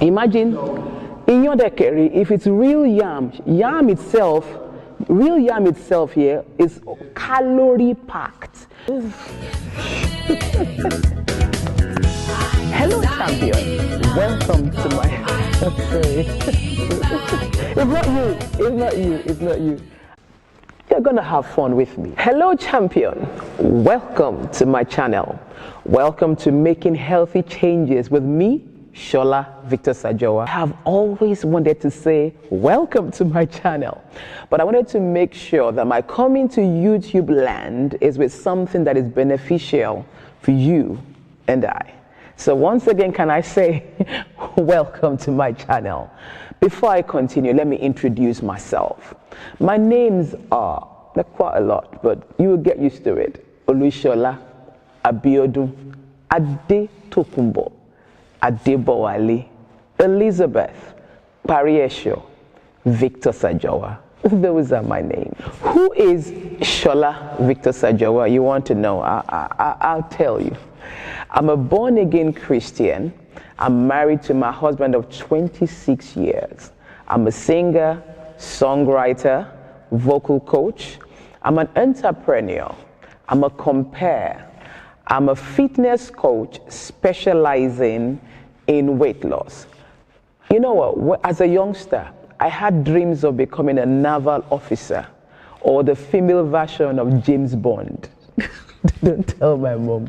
Imagine in your daiquiri, if it's real yam itself, real yam itself here is calorie packed. Hello, champion. Welcome to my. Sorry. It's not you. You're gonna have fun with me. Hello, champion. Welcome to my channel. Welcome to Making Healthy Changes with me, Shola Victor-Sajowa. I have always wanted to say welcome to my channel, but I wanted to make sure that my coming to YouTube land is with something that is beneficial for you and I. So once again, can I say welcome to my channel? Before I continue, let me introduce myself. My names are, they're quite a lot, but you will get used to it. Shola, Abiodun, Adetokunbo, Adebowale, Elizabeth, Pariesho, Victor-Sajowa. Those are my names. Who is Shola Victor-Sajowa? You want to know? I'll tell you. I'm a born-again Christian. I'm married to my husband of 26 years. I'm a singer, songwriter, vocal coach. I'm an entrepreneur. I'm a compare. I'm a fitness coach specializing in weight loss. You know what? As a youngster, I had dreams of becoming a naval officer or the female version of James Bond. Don't tell my mom,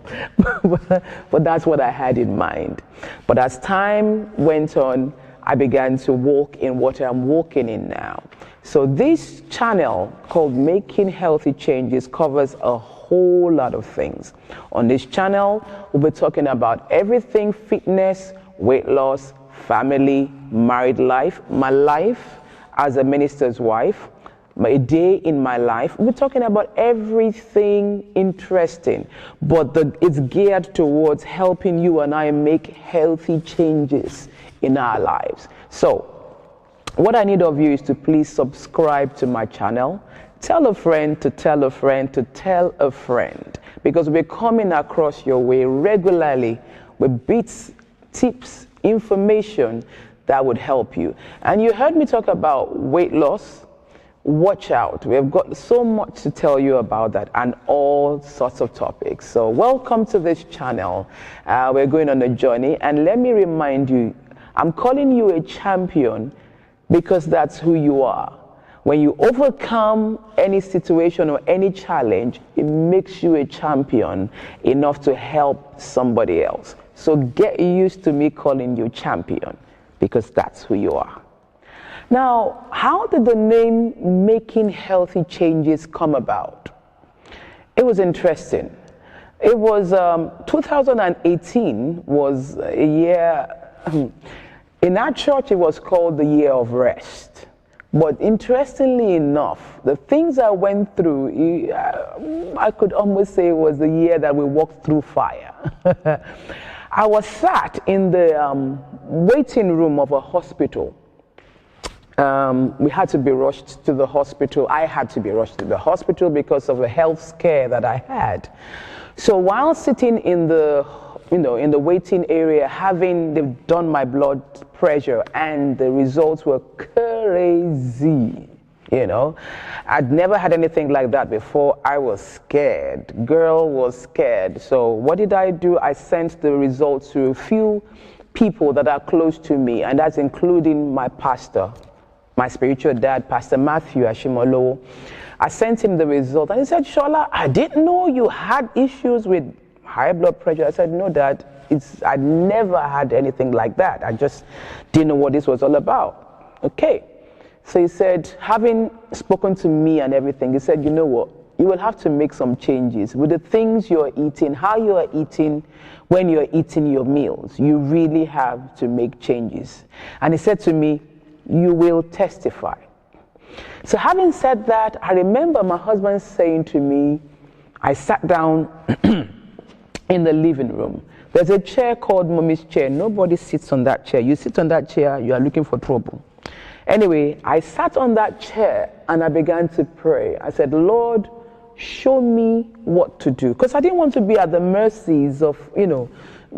but that's what I had in mind. But as time went on, I began to walk in what I'm walking in now. So this channel called Making Healthy Changes covers a whole lot of things. On this channel, we'll be talking about everything fitness, weight loss, family, married life, my life as a minister's wife, my day in my life. We're talking about everything interesting, but it's geared towards helping you and I make healthy changes in our lives. So what I need of you is to please subscribe to my channel. Tell a friend to tell a friend to tell a friend, because we're coming across your way regularly with bits, tips, information that would help you. And you heard me talk about weight loss. Watch out. We have got so much to tell you about that and all sorts of topics. So welcome to this channel. We're going on a journey, and let me remind you, I'm calling you a champion because that's who you are. When you overcome any situation or any challenge, it makes you a champion enough to help somebody else. So get used to me calling you champion, because that's who you are. Now, how did the name Making Healthy Changes come about? It was interesting. It was 2018 was a year, in our church it was called the year of rest. But interestingly enough, the things I went through, I could almost say it was the year that we walked through fire. I was sat in the waiting room of a hospital. We had to be rushed to the hospital. I had to be rushed to the hospital because of a health scare that I had. So while sitting in the, in the waiting area, they've done my blood pressure, and the results were crazy. I'd never had anything like that before. I was scared. Girl was scared. So what did I do? I sent the results to a few people that are close to me, and that's including my pastor, my spiritual dad, Pastor Matthew Ashimolowo. I sent him the result, and he said, Shola, I didn't know you had issues with high blood pressure. I said, no, Dad, I'd never had anything like that. I just didn't know what this was all about. Okay. So he said, having spoken to me and everything, he said, you know what? You will have to make some changes with the things you're eating, how you are eating, when you're eating your meals. You really have to make changes. And he said to me, you will testify. So having said that, I remember my husband saying to me, I sat down in the living room. There's a chair called Mommy's chair. Nobody sits on that chair. You sit on that chair, you are looking for trouble. Anyway, I sat on that chair and I began to pray. I said, Lord, show me what to do. Because I didn't want to be at the mercies of,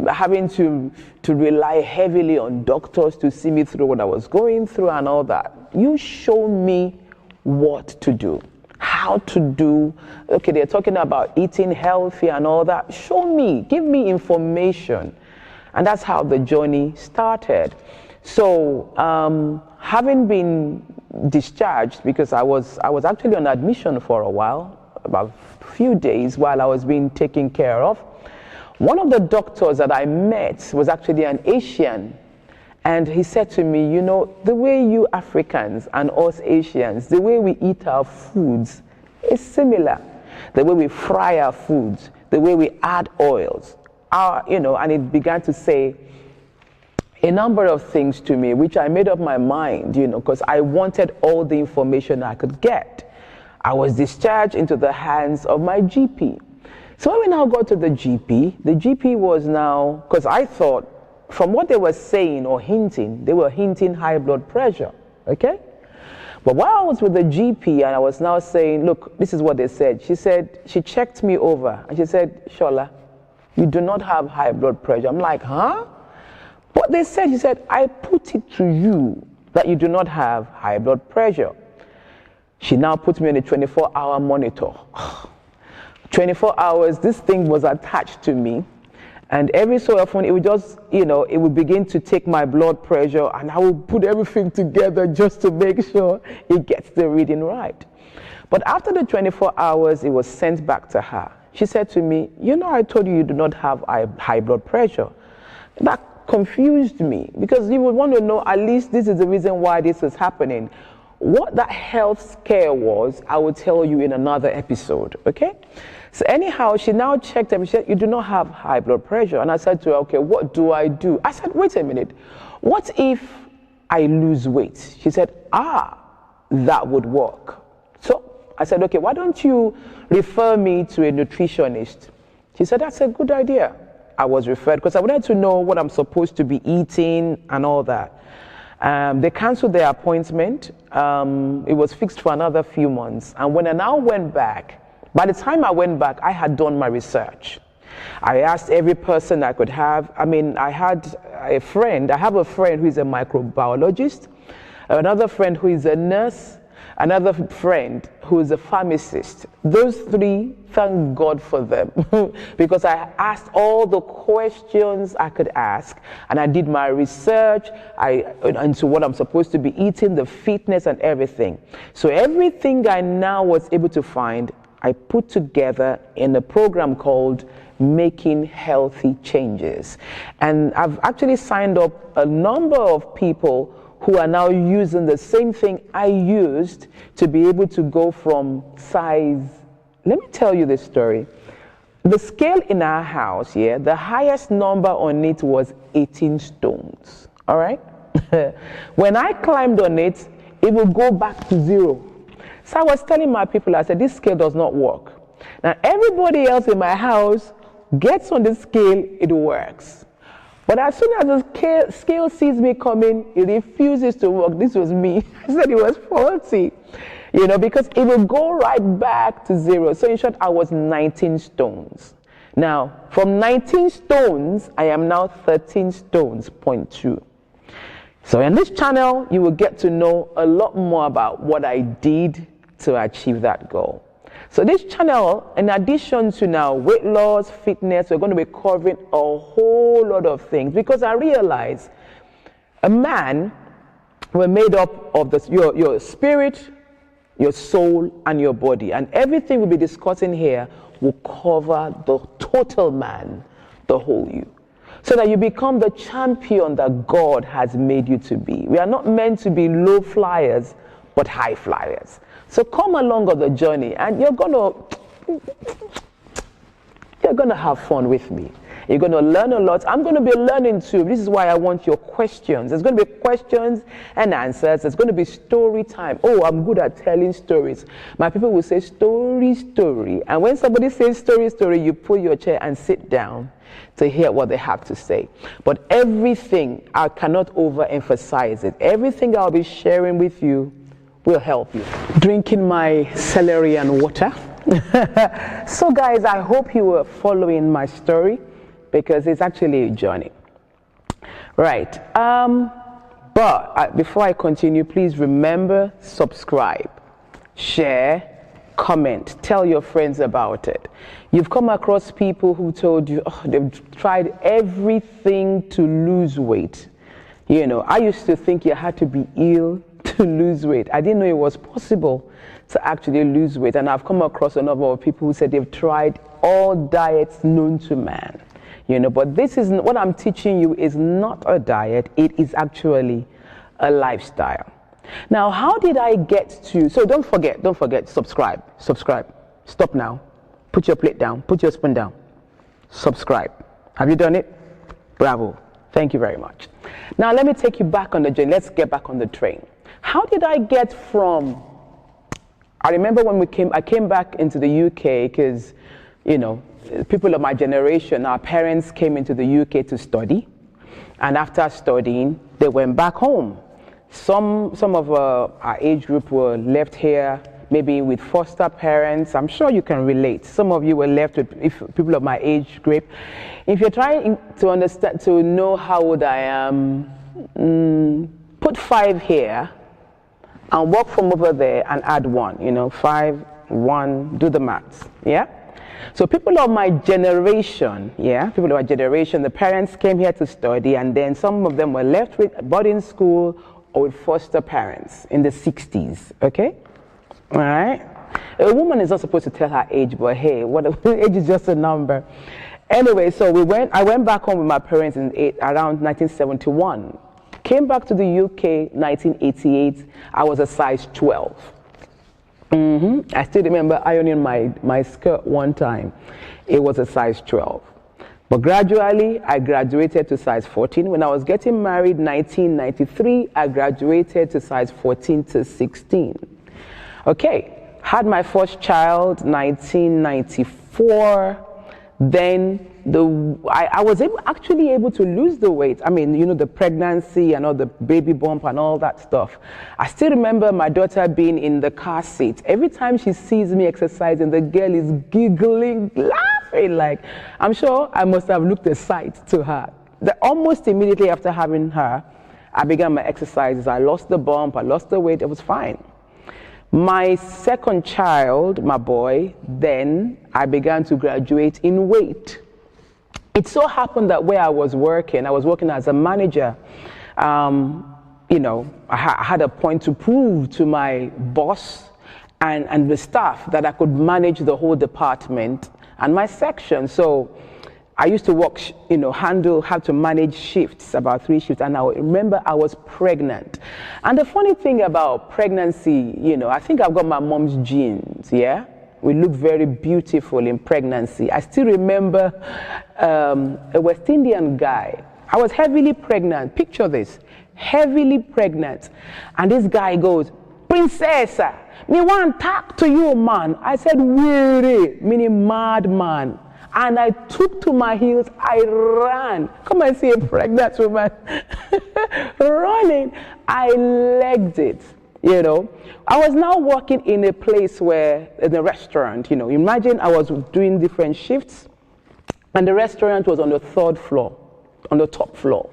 having to rely heavily on doctors to see me through what I was going through and all that. You show me what to do, how to do. Okay, they're talking about eating healthy and all that. Show me, give me information. And that's how the journey started. So having been discharged, because I was actually on admission for a while, about a few days while I was being taken care of, one of the doctors that I met was actually an Asian. And he said to me, you know, the way you Africans and us Asians, the way we eat our foods is similar. The way we fry our foods, the way we add oils, and it began to say a number of things to me, which I made up my mind, because I wanted all the information I could get. I was discharged into the hands of my GP. So when we now got to the GP was now, because I thought, from what they were saying or hinting, they were hinting high blood pressure, okay? But while I was with the GP and I was now saying, look, this is what they said. She checked me over and she said, Shola, you do not have high blood pressure. I'm like, huh? What they said, she said, I put it to you that you do not have high blood pressure. She now put me on a 24-hour monitor. 24 hours, this thing was attached to me. And every so often, it would just, it would begin to take my blood pressure, and I would put everything together just to make sure it gets the reading right. But after the 24 hours, it was sent back to her. She said to me, I told you do not have high blood pressure. That confused me, because you would want to know, at least this is the reason why this is happening. What that health scare was, I will tell you in another episode, okay? So anyhow, she now checked and she said, you do not have high blood pressure. And I said to her, okay, what do I do? I said, wait a minute. What if I lose weight? She said, that would work. So I said, okay, why don't you refer me to a nutritionist? She said, that's a good idea. I was referred because I wanted to know what I'm supposed to be eating and all that. They canceled their appointment. It was fixed for another few months. And when I now went back, by the time I went back, I had done my research. I asked every person I could have. I have a friend who is a microbiologist, another friend who is a nurse, another friend who is a pharmacist. Those three, thank God for them, because I asked all the questions I could ask, and I did my research into what I'm supposed to be eating, the fitness and everything. So everything I now was able to find, I put together in a program called Making Healthy Changes. And I've actually signed up a number of people who are now using the same thing I used to be able to go from size. Let me tell you this story. The scale in our house here, the highest number on it was 18 stones, all right? When I climbed on it, it would go back to 0. So I was telling my people, I said, this scale does not work. Now, everybody else in my house gets on the scale, it works. But as soon as the scale sees me coming, it refuses to work. This was me. I said it was faulty, because it will go right back to 0. So in short, I was 19 stones. Now, from 19 stones, I am now 13 stones, 0.2. So in this channel, you will get to know a lot more about what I did to achieve that goal. So this channel, in addition to now weight loss, fitness, we're going to be covering a whole lot of things, because I realize a man, we're made up of your spirit, your soul, and your body. And everything we'll be discussing here will cover the total man, the whole you, so that you become the champion that God has made you to be. We are not meant to be low flyers, but high flyers. So come along on the journey, and you're gonna have fun with me. You're gonna learn a lot. I'm gonna be learning too. This is why I want your questions. There's gonna be questions and answers. There's gonna be story time. Oh, I'm good at telling stories. My people will say story. And when somebody says story, you pull your chair and sit down to hear what they have to say. But everything, I cannot overemphasize it. Everything I'll be sharing with you will help you. Drinking my celery and water. So guys, I hope you were following my story. because it's actually a journey. Right. But before I continue, please remember, subscribe, share, comment, tell your friends about it. You've come across people who told you, oh, they've tried everything to lose weight. You know, I used to think you had to be ill to lose weight. I didn't know it was possible to actually lose weight. And I've come across a number of people who said they've tried all diets known to man. You know, but this is what I'm teaching you is not a diet. It is actually a lifestyle. Now, how did I get to, so don't forget, subscribe. Stop now. Put your plate down, put your spoon down. Subscribe. Have you done it? Bravo. Thank you very much. Now, let me take you back on the journey. Let's get back on the train. How did I get from, I remember when I came back into the UK because, you know, people of my generation, our parents came into the UK to study. And after studying, they went back home. Some of our age group were left here, maybe with foster parents. I'm sure you can relate. Some of you were left with people of my age group. If you're trying to understand, to know how old I am, put 5 here and walk from over there and add 1. You know, 5, 1, do the maths. Yeah? So people of my generation, the parents came here to study, and then some of them were left with boarding school or with foster parents in the 60s, okay? All right? A woman is not supposed to tell her age, but hey, age is just a number. Anyway, so I went back home with my parents around 1971. Came back to the UK 1988, I was a size 12. I still remember ironing my skirt one time. It was a size 12. But gradually, I graduated to size 14. When I was getting married, 1993, I graduated to size 14 to 16. Okay, had my first child, 1994. Then I was actually able to lose the weight. I mean, you know, the pregnancy and all the baby bump and all that stuff. I still remember my daughter being in the car seat. Every time she sees me exercising, the girl is giggling, laughing. Like, I'm sure I must have looked a sight to her. Almost immediately after having her, I began my exercises. I lost the bump, I lost the weight, it was fine. My second child, my boy, then I began to graduate in weight. It so happened that where I was working as a manager. You know, I had a point to prove to my boss and the staff that I could manage the whole department and my section. So I used to work, you know, have to manage shifts, about 3 shifts, and I remember I was pregnant. And the funny thing about pregnancy, you know, I think I've got my mom's genes, yeah? We look very beautiful in pregnancy. I still remember a West Indian guy. I was heavily pregnant. Picture this, heavily pregnant. And this guy goes, "Princess, me want to talk to you, man." I said, "Really?" Meaning madman. And I took to my heels, I ran. Come and see a pregnant woman running. I legged it, you know. I was now working in a place in a restaurant, you know. Imagine I was doing different shifts, and the restaurant was on the 3rd floor, on the top floor.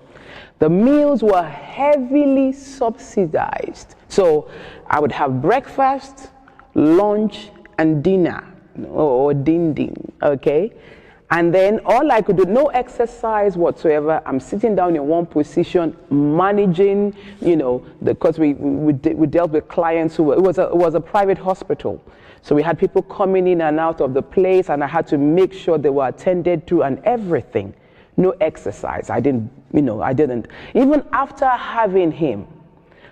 The meals were heavily subsidized. So I would have breakfast, lunch, and dinner. Or din-din, okay? And then all I could do, no exercise whatsoever. I'm sitting down in one position, managing, you know, because we dealt with clients it was a private hospital. So we had people coming in and out of the place, and I had to make sure they were attended to and everything. No exercise. I didn't. Even after having him,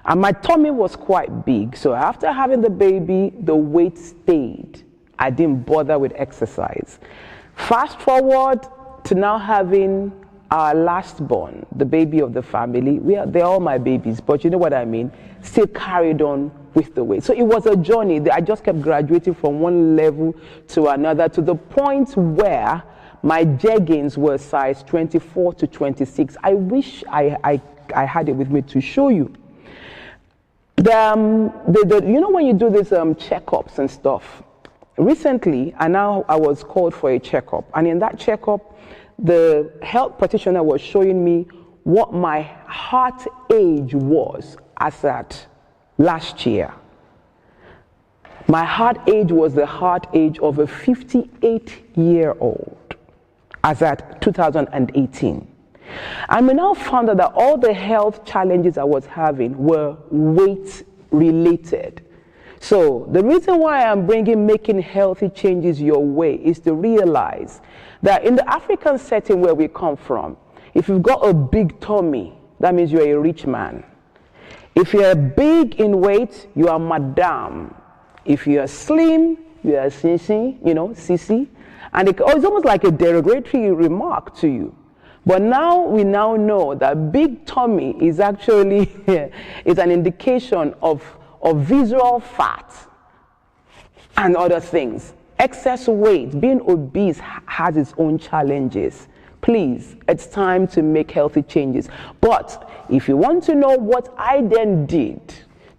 and my tummy was quite big. So after having the baby, the weight stayed. I didn't bother with exercise. Fast forward to now having our last born, the baby of the family. They're all my babies, but you know what I mean? Still carried on with the weight. So it was a journey. I just kept graduating from one level to another, to the point where my jeggings were size 24 to 26. I wish I had it with me to show you. You know when you do these checkups and stuff, recently, I was called for a checkup, and in that checkup, the health practitioner was showing me what my heart age was as at last year. My heart age was the heart age of a 58-year-old as at 2018. And we now found out that all the health challenges I was having were weight related. So the reason why I'm bringing making healthy changes your way is to realize that in the African setting where we come from, if you've got a big tummy, that means you're a rich man. If you're big in weight, you are madame. If you're slim, you are sissy, sissy. And it's almost like a derogatory remark to you. But now we know that big tummy is actually is an indication of visual fat and other things. Excess weight, being obese has its own challenges. Please, it's time to make healthy changes. But if you want to know what I then did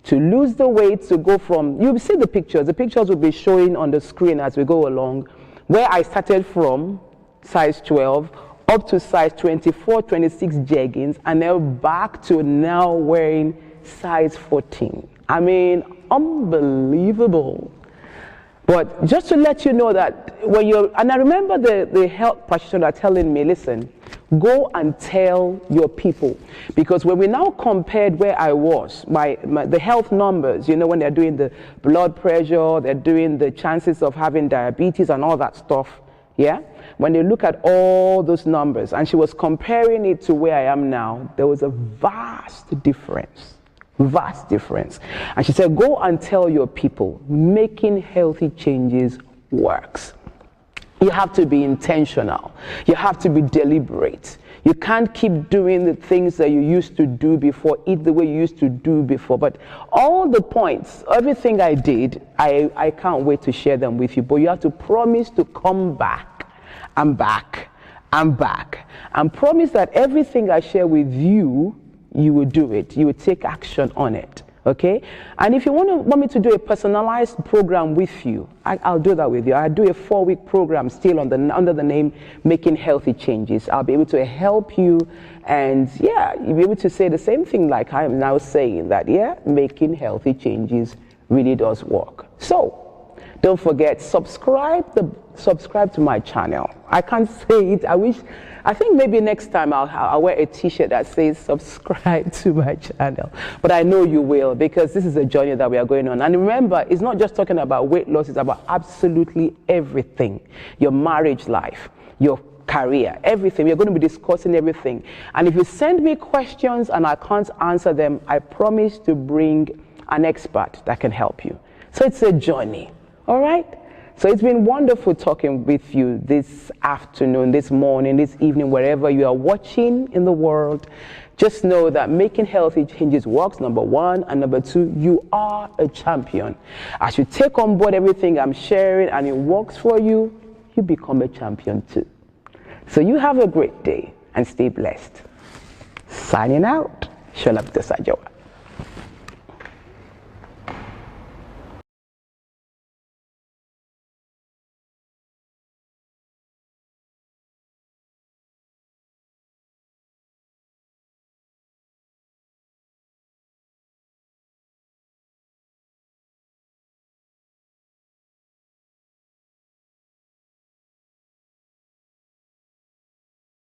to lose the weight, to go from, you'll see the pictures will be showing on the screen as we go along, where I started from size 12 up to size 24, 26 jeggings, and then back to now wearing size 14. I mean, unbelievable. But just to let you know that when and I remember the health practitioner telling me, listen, go and tell your people. Because when we now compared where I was, the health numbers, when they're doing the blood pressure, they're doing the chances of having diabetes and all that stuff, yeah? When they look at all those numbers, and she was comparing it to where I am now, there was a vast difference. Vast difference. And she said, go and tell your people, making healthy changes works. You have to be intentional. You have to be deliberate. You can't keep doing the things that you used to do before, eat the way you used to do before. But all the points, everything I did, I can't wait to share them with you. But you have to promise to come back and back and back. And promise that everything I share with you, you will do it. You will take action on it. Okay? And if you want me to do a personalized program with you, I'll do that with you. I'll do a 4-week program still under the name Making Healthy Changes. I'll be able to help you, and you'll be able to say the same thing like I am now saying, that making healthy changes really does work. So don't forget, subscribe to my channel. I can't say it. I think maybe next time I'll wear a t-shirt that says subscribe to my channel. But I know you will, because this is a journey that we are going on. And remember, it's not just talking about weight loss, it's about absolutely everything. Your marriage life, your career, everything. We're going to be discussing everything. And if you send me questions and I can't answer them, I promise to bring an expert that can help you. So it's a journey. All right? So it's been wonderful talking with you this afternoon, this morning, this evening, wherever you are watching in the world. Just know that making healthy changes works, number one. And number two, you are a champion. As you take on board everything I'm sharing and it works for you, you become a champion too. So you have a great day and stay blessed. Signing out, Shola Victor-Sajowa.